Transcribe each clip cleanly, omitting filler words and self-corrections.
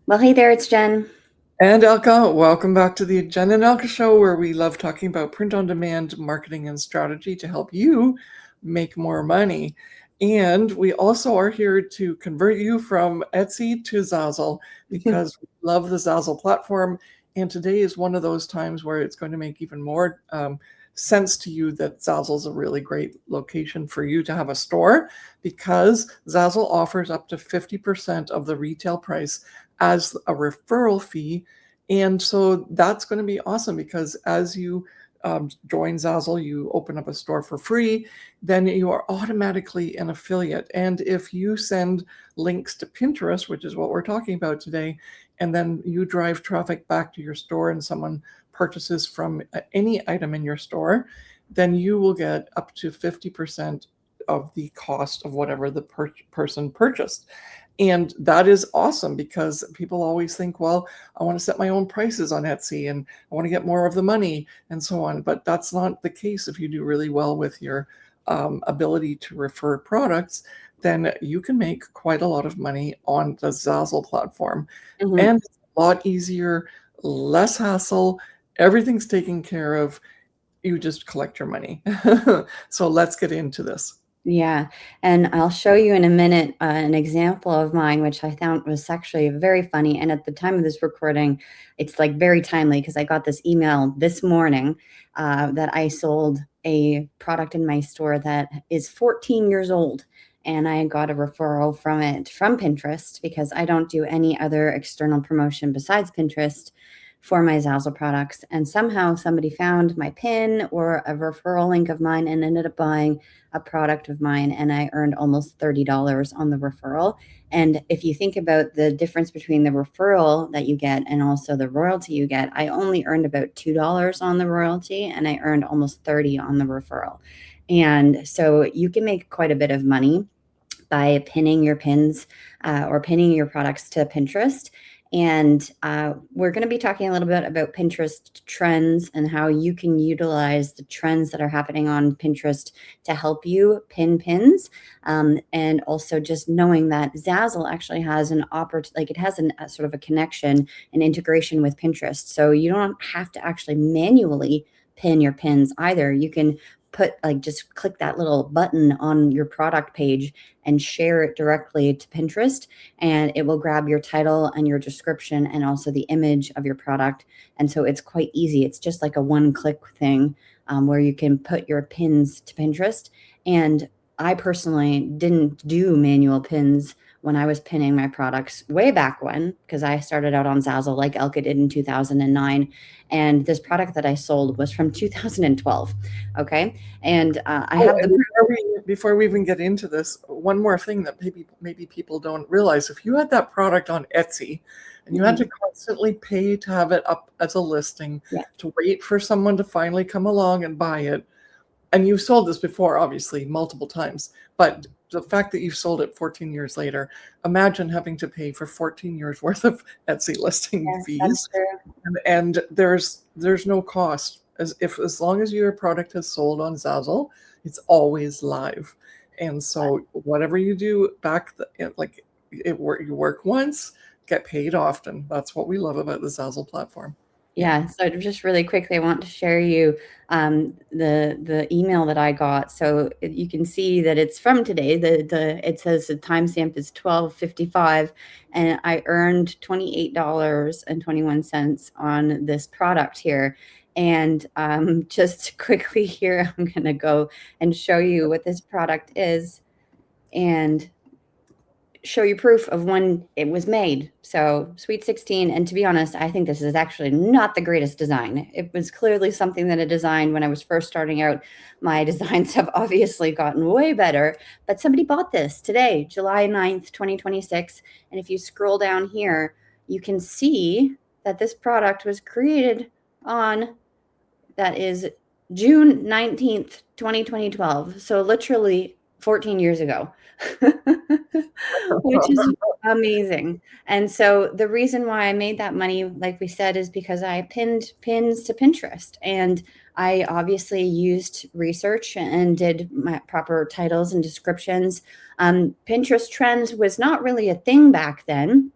Well, hey there, it's Jen. And Elka, welcome back to the Jen and Elka show, where we love talking about print on demand marketing and strategy to help you make more money. And we also are here to convert you from Etsy to Zazzle because we love the Zazzle platform. And today is one of those times where it's going to make even more sense to you that Zazzle is a really great location for you to have a store, because Zazzle offers up to 50% of the retail price as a referral fee. And so that's going to be awesome, because as you join Zazzle, you open up a store for free, then you are automatically an affiliate. And if you send links to Pinterest, which is what we're talking about today, and then you drive traffic back to your store and someone purchases from any item in your store, then you will get up to 50% of the cost of whatever the person purchased. And that is awesome, because people always think, well, I want to set my own prices on Etsy and I want to get more of the money and so on. But that's not the case. If you do really well with your ability to refer products, then you can make quite a lot of money on the Zazzle platform. Mhm. And it's a lot easier, less hassle. Everything's taken care of. You just collect your money. So let's get into this. Yeah, and I'll show you in a minute an example of mine, which I found was actually very funny. And at the time of this recording, it's like very timely because I got this email this morning that I sold a product in my store that is 14 years old. And I got a referral from it from Pinterest because I don't do any other external promotion besides Pinterest for my Zazzle products. And somehow somebody found my pin or a referral link of mine and ended up buying a product of mine, and I earned almost $30 on the referral. And if you think about the difference between the referral that you get and also the royalty you get, I only earned about $2 on the royalty and I earned almost 30 on the referral. And so you can make quite a bit of money by pinning your pins or pinning your products to Pinterest. And we're going to be talking a little bit about Pinterest trends and how you can utilize the trends that are happening on Pinterest to help you pin pins. And also just knowing that Zazzle actually has an like it has a sort of a connection and integration with Pinterest. So you don't have to actually manually pin your pins either. You can just click that little button on your product page and share it directly to Pinterest, and it will grab your title and your description and also the image of your product. And so it's quite easy. It's just like a one-click thing where you can put your pins to Pinterest. And I personally didn't do manual pins when I was pinning my products way back when, because I started out on Zazzle like Elka did in 2009. And this product that I sold was from 2012. Okay. And I Oh, have and the before we even get into this, one more thing that maybe people don't realize: if you had that product on Etsy and you had to Mhm. constantly pay to have it up as a listing, Yeah. to wait for someone to finally come along and buy it, and you've sold this before, obviously, multiple times, but the fact that you've sold it 14 years later, imagine having to pay for 14 years worth of Etsy listing Yes, that's fees. true. And there's no cost, as long as your product has sold on Zazzle, it's always live. And so whatever you do back like you work once, get paid often. That's what we love about the Zazzle platform. Yeah. Yeah, so just really quickly, I want to share you the email that I got. So you can see that it's from today. It says the timestamp is 12:55, and I earned $28.21 on this product here. And just quickly here, I'm gonna go and show you what this product is and show you proof of when it was made. So Sweet 16, and to be honest, I think this is actually not the greatest design. It was clearly something that I designed when I was first starting out. My designs have obviously gotten way better, but somebody bought this today, July 9th, 2026. And if you scroll down here, you can see that this product was created on, that is June 19th, 2012. So literally 14 years ago, which is amazing. And so the reason why I made that money, like we said, is because I pinned pins to Pinterest. And I obviously used research and did my proper titles and descriptions. Pinterest trends was not really a thing back then.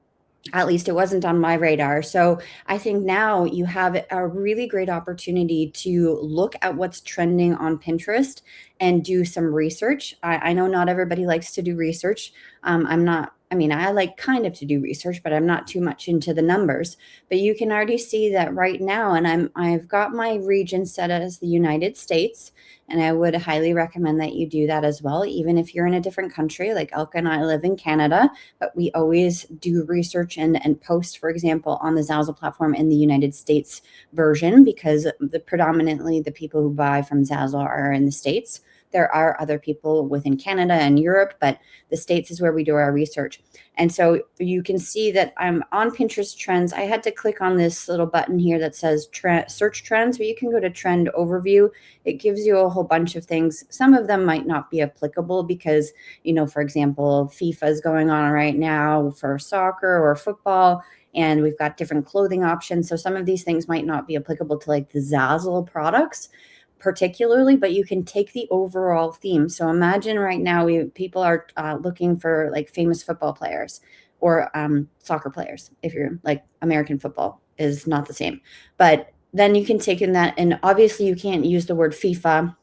At least it wasn't on my radar. So I think now you have a really great opportunity to look at what's trending on Pinterest and do some research. I know not everybody likes to do research. I'm not, I mean, I like kind of to do research, but I'm not too much into the numbers. But you can already see that right now, and I've got my region set as the United States, and I would highly recommend that you do that as well, even if you're in a different country. Like Elka and I live in Canada, but we always do research and post, for example, on the Zazzle platform in the United States version, because predominantly the people who buy from Zazzle are in the States. There are other people within Canada and Europe, but the States is where we do our research. And so you can see that I'm on Pinterest trends. I had to click on this little button here that says search trends, but you can go to trend overview. It gives you a whole bunch of things. Some of them might not be applicable because, for example, FIFA is going on right now for soccer or football, and we've got different clothing options. So some of these things might not be applicable to like the Zazzle products particularly, but you can take the overall theme. So imagine right now people are looking for like famous football players or soccer players. If you're like American football is not the same, but then you can take in that, and obviously you can't use the word FIFA,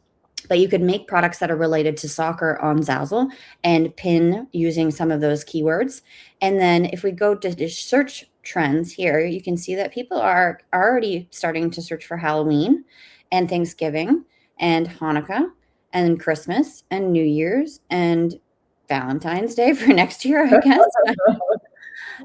but you could make products that are related to soccer on Zazzle and pin using some of those keywords. And then if we go to search trends here, you can see that people are already starting to search for Halloween and Thanksgiving and Hanukkah and Christmas and New Year's and Valentine's Day for next year, I guess.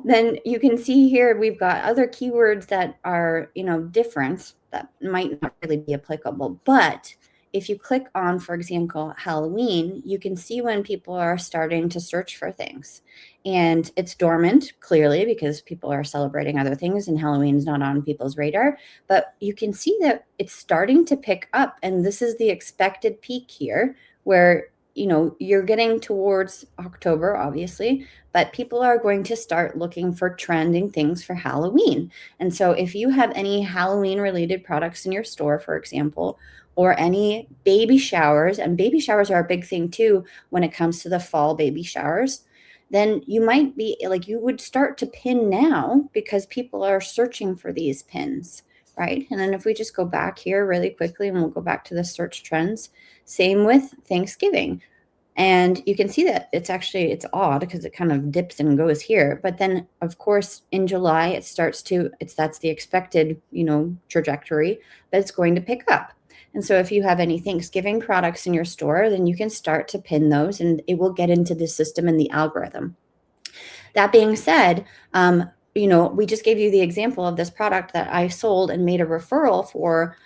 Then you can see here we've got other keywords that are, different that might not really be applicable. But if you click on, for example, Halloween, you can see when people are starting to search for things. And it's dormant, clearly, because people are celebrating other things and Halloween is not on people's radar. But you can see that it's starting to pick up. And this is the expected peak here, where you're getting towards October, obviously, but people are going to start looking for trending things for Halloween. And so if you have any Halloween related products in your store, for example, or any baby showers, and baby showers are a big thing too when it comes to the fall baby showers, then you might be like, you would start to pin now because people are searching for these pins, right? And then if we just go back here really quickly, and we'll go back to the search trends, same with Thanksgiving. And you can see that it's odd because it kind of dips and goes here. But then, of course, in July, that's the expected, trajectory, but it's going to pick up. And so if you have any Thanksgiving products in your store, then you can start to pin those and it will get into the system and the algorithm. That being said, we just gave you the example of this product that I sold and made a referral for,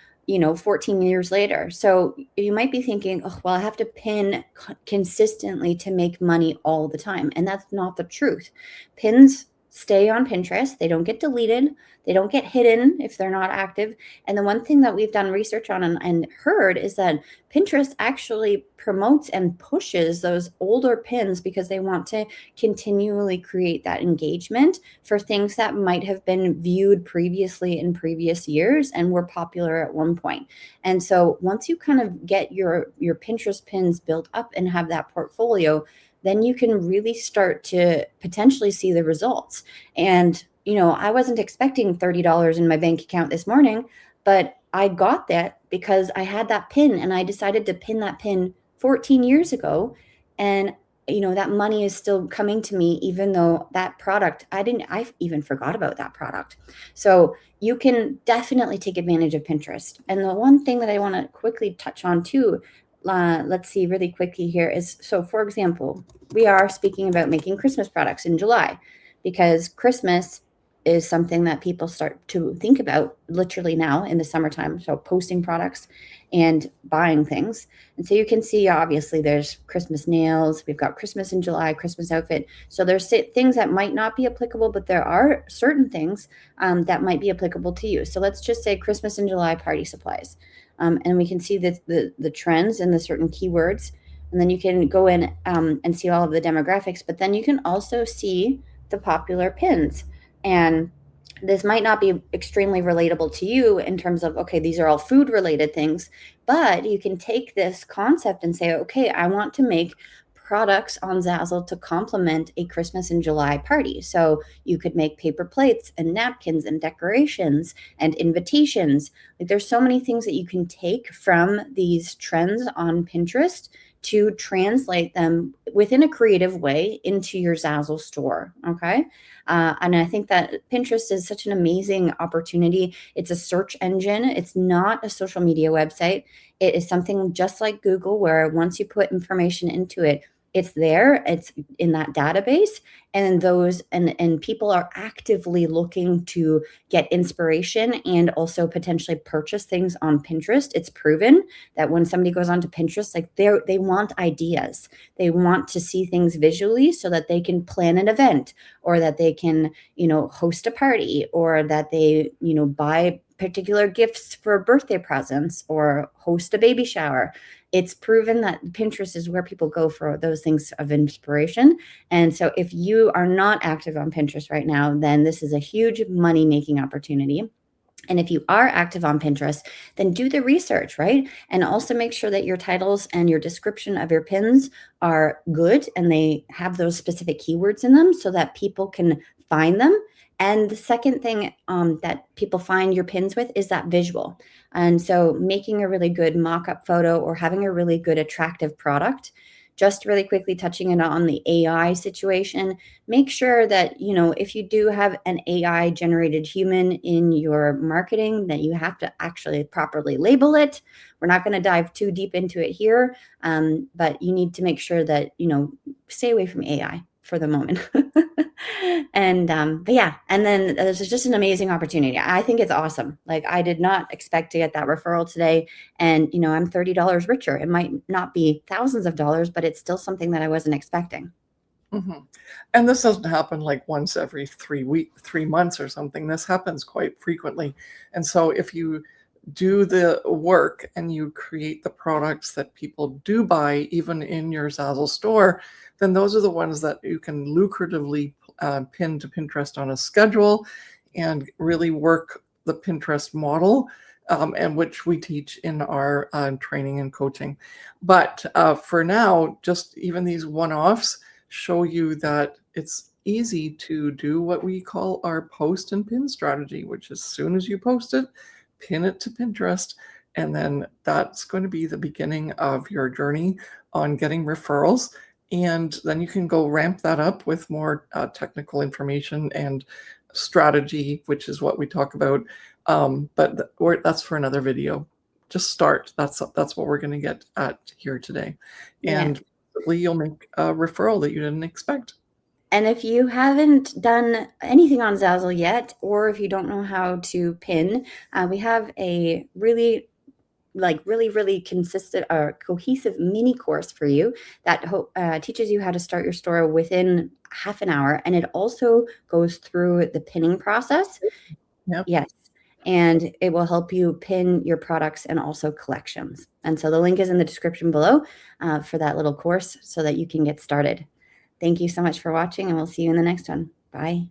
14 years later. So you might be thinking, oh, well, I have to pin consistently to make money all the time. And that's not the truth. Pins stay on Pinterest. They don't get deleted. They don't get hidden if they're not active. And the one thing that we've done research on and heard is that Pinterest actually promotes and pushes those older pins because they want to continually create that engagement for things that might have been viewed previously in previous years and were popular at one point. And so once you kind of get your Pinterest pins built up and have that portfolio, then you can really start to potentially see the results. And, I wasn't expecting $30 in my bank account this morning, but I got that because I had that pin and I decided to pin that pin 14 years ago. And, that money is still coming to me, even though that product, I even forgot about that product. So you can definitely take advantage of Pinterest. And the one thing that I want to quickly touch on too, let's see really quickly here is, so for example, we are speaking about making Christmas products in July because Christmas is something that people start to think about literally now in the summertime. So posting products and buying things. And so you can see, obviously, there's Christmas nails. We've got Christmas in July, Christmas outfit. So there's things that might not be applicable, but there are certain things that might be applicable to you. So let's just say Christmas in July party supplies. And we can see the trends and the certain keywords. And then you can go in and see all of the demographics, but then you can also see the popular pins. And this might not be extremely relatable to you in terms of, okay, these are all food related things, but you can take this concept and say, okay, I want to make products on Zazzle to complement a Christmas in July party. So you could make paper plates and napkins and decorations and invitations. Like, there's so many things that you can take from these trends on Pinterest to translate them within a creative way into your Zazzle store. Okay. And I think that Pinterest is such an amazing opportunity. It's a search engine. It's not a social media website. It is something just like Google, where once you put information into it, it's there, it's in that database, and people are actively looking to get inspiration and also potentially purchase things on Pinterest. It's proven that when somebody goes onto Pinterest, like, they want ideas. They want to see things visually so that they can plan an event, or that they can, host a party, or that they, buy particular gifts for birthday presents or host a baby shower. It's proven that Pinterest is where people go for those things of inspiration. And so if you are not active on Pinterest right now, then this is a huge money-making opportunity. And if you are active on Pinterest, then do the research, right? And also make sure that your titles and your description of your pins are good and they have those specific keywords in them so that people can find them. And the second thing that people find your pins with is that visual. And so making a really good mock-up photo or having a really good attractive product. Just really quickly touching it on the AI situation, make sure that, if you do have an AI generated human in your marketing, that you have to actually properly label it. We're not going to dive too deep into it here, but you need to make sure that, stay away from AI for the moment. But yeah, and then this is just an amazing opportunity. I think it's awesome. Like, I did not expect to get that referral today. And, I'm $30 richer. It might not be thousands of dollars, but it's still something that I wasn't expecting. Mm-hmm. And this doesn't happen like once every 3 months or something. This happens quite frequently. And so if you do the work and you create the products that people do buy, even in your Zazzle store, then those are the ones that you can lucratively pin to Pinterest on a schedule and really work the Pinterest model, and which we teach in our training and coaching. But for now, just even these one-offs show you that it's easy to do what we call our post and pin strategy, which as soon as you post it, pin it to Pinterest, and then that's going to be the beginning of your journey on getting referrals. And then you can go ramp that up with more technical information and strategy, which is what we talk about. But that's for another video. Just start. That's what we're going to get at here today. Yeah. And you'll make a referral that you didn't expect. And if you haven't done anything on Zazzle yet, or if you don't know how to pin, we have a really consistent or cohesive mini course for you that teaches you how to start your store within half an hour. And it also goes through the pinning process. Yep. Yes. And it will help you pin your products and also collections. And so the link is in the description below for that little course so that you can get started. Thank you so much for watching, and we'll see you in the next one. Bye.